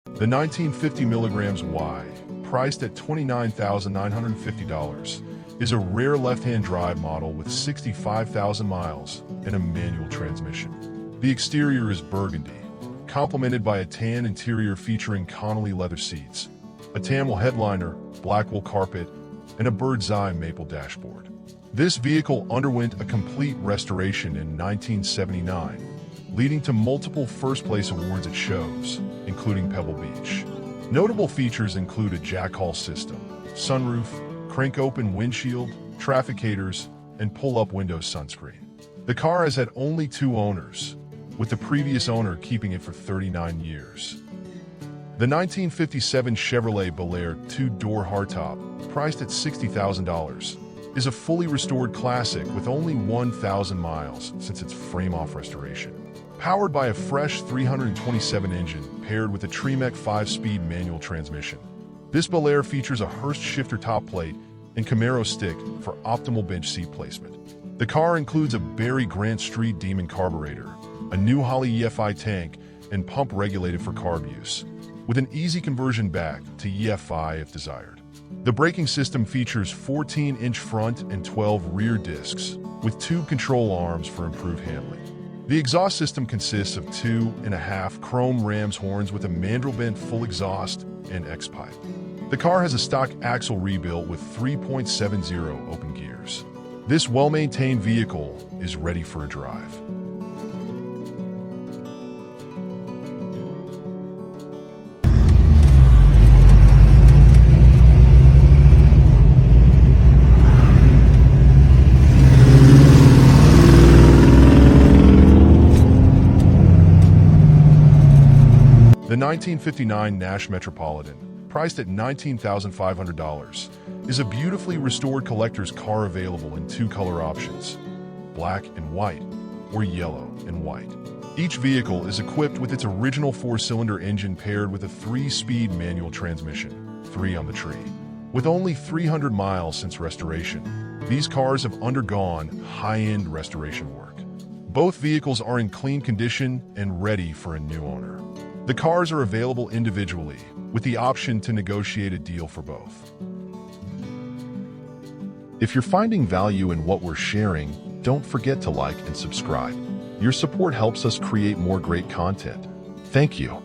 The 1950 milligrams Y, priced at $29,950, is a rare left-hand drive model with 65,000 miles and a manual transmission. The exterior is burgundy, complemented by a tan interior featuring Connolly leather seats, a Tamil headliner, black wool carpet, and a bird's eye maple dashboard. This vehicle underwent a complete restoration in 1979, leading to multiple first-place awards at shows, including Pebble Beach. Notable features include a jack-hall system, sunroof, crank-open windshield, trafficators, and pull-up window sunscreen. The car has had only 2 owners, with the previous owner keeping it for 39 years. The 1957 Chevrolet Bel Air 2-door hardtop, priced at $60,000, is a fully restored classic with only 1,000 miles since its frame-off restoration. Powered by a fresh 327 engine paired with a Tremec 5-speed manual transmission, this Bel Air features a Hurst shifter top plate and Camaro stick for optimal bench seat placement. The car includes a Barry Grant Street Demon carburetor, a new Holley EFI tank, and pump regulated for carb use, with an easy conversion back to EFI if desired. The braking system features 14-inch front and 12 rear discs, with tube control arms for improved handling. The exhaust system consists of 2.5 chrome Rams horns with a mandrel bent full exhaust and X-pipe. The car has a stock axle rebuilt with 3.70 open gears. This well-maintained vehicle is ready for a drive. The 1959 Nash Metropolitan, priced at $19,500, is a beautifully restored collector's car available in 2 color options, black and white, or yellow and white. Each vehicle is equipped with its original 4-cylinder engine paired with a 3-speed manual transmission, 3 on the tree. With only 300 miles since restoration, these cars have undergone high-end restoration work. Both vehicles are in clean condition and ready for a new owner. The cars are available individually, with the option to negotiate a deal for both. If you're finding value in what we're sharing, don't forget to like and subscribe. Your support helps us create more great content. Thank you.